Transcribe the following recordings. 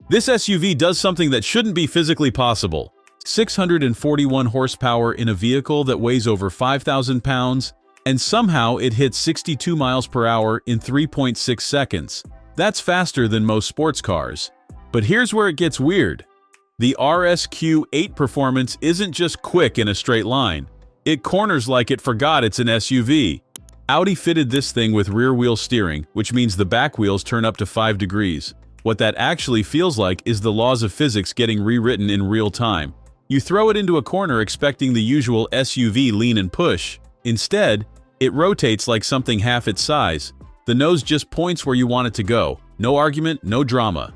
This SUV does something that shouldn't be physically possible. 641 horsepower in a vehicle that weighs over 5,000 pounds, and somehow it hits 62 miles per hour in 3.6 seconds. That's faster than most sports cars. But here's where it gets weird. The RS Q8 Performance isn't just quick in a straight line. It corners like it forgot it's an SUV. Audi fitted this thing with rear-wheel steering, which means the back wheels turn up to 5 degrees. What that actually feels like is the laws of physics getting rewritten in real time. You throw it into a corner expecting the usual SUV lean and push. Instead, it rotates like something half its size. The nose just points where you want it to go. No argument, no drama.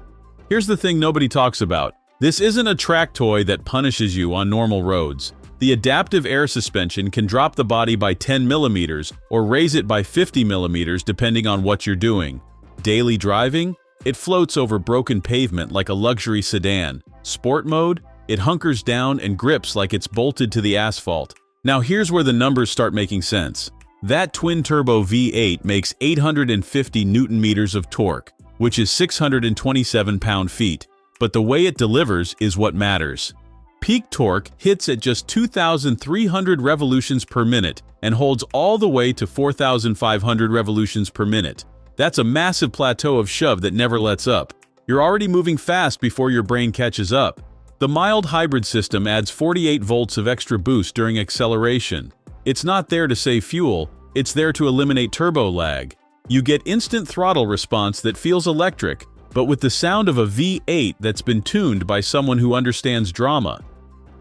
Here's the thing nobody talks about. This isn't a track toy that punishes you on normal roads. The adaptive air suspension can drop the body by 10 millimeters or raise it by 50 millimeters depending on what you're doing. Daily driving? It floats over broken pavement like a luxury sedan. Sport mode? It hunkers down and grips like it's bolted to the asphalt. Now here's where the numbers start making sense. That twin-turbo V8 makes 850 Newton-meters of torque, which is 627 pound-feet. But the way it delivers is what matters. Peak torque hits at just 2,300 revolutions per minute and holds all the way to 4,500 revolutions per minute. That's a massive plateau of shove that never lets up. You're already moving fast before your brain catches up. The mild hybrid system adds 48 volts of extra boost during acceleration. It's not there to save fuel, it's there to eliminate turbo lag. You get instant throttle response that feels electric, but with the sound of a V8 that's been tuned by someone who understands drama.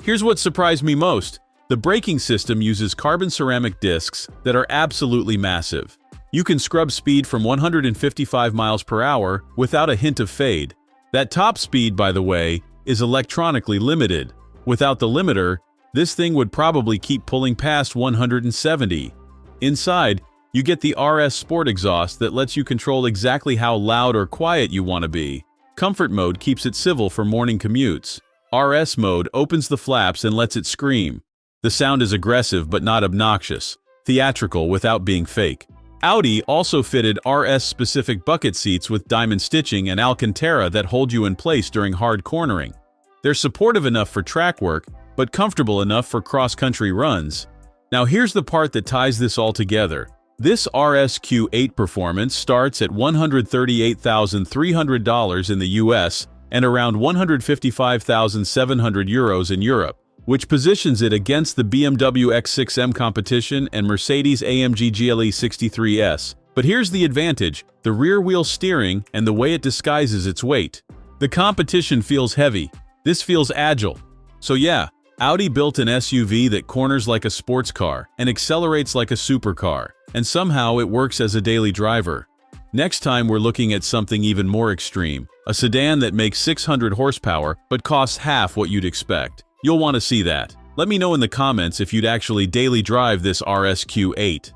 Here's what surprised me most. The braking system uses carbon ceramic discs that are absolutely massive. You can scrub speed from 155 miles per hour without a hint of fade. That top speed, by the way, is electronically limited. Without the limiter, this thing would probably keep pulling past 170. Inside, you get the RS Sport exhaust that lets you control exactly how loud or quiet you want to be. Comfort mode keeps it civil for morning commutes. RS mode opens the flaps and lets it scream. The sound is aggressive but not obnoxious, theatrical without being fake. Audi also fitted RS-specific bucket seats with diamond stitching and Alcantara that hold you in place during hard cornering. They're supportive enough for track work, but comfortable enough for cross-country runs. Now here's the part that ties this all together. This RS Q8 Performance starts at $138,300 in the US and around €155,700 in Europe, which positions it against the BMW X6M competition and Mercedes-AMG GLE 63S. But here's the advantage: the rear-wheel steering and the way it disguises its weight. The competition feels heavy. This feels agile. So yeah, Audi built an SUV that corners like a sports car and accelerates like a supercar, and somehow it works as a daily driver. Next time we're looking at something even more extreme, a sedan that makes 600 horsepower but costs half what you'd expect. You'll want to see that. Let me know in the comments if you'd actually daily drive this RS Q8.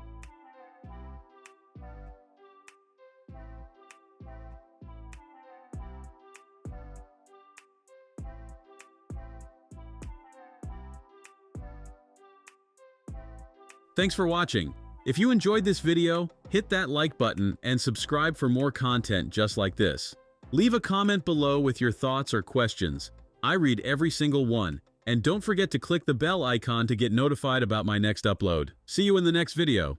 Thanks for watching. If you enjoyed this video, hit that like button and subscribe for more content just like this. Leave a comment below with your thoughts or questions. I read every single one. And don't forget to click the bell icon to get notified about my next upload. See you in the next video.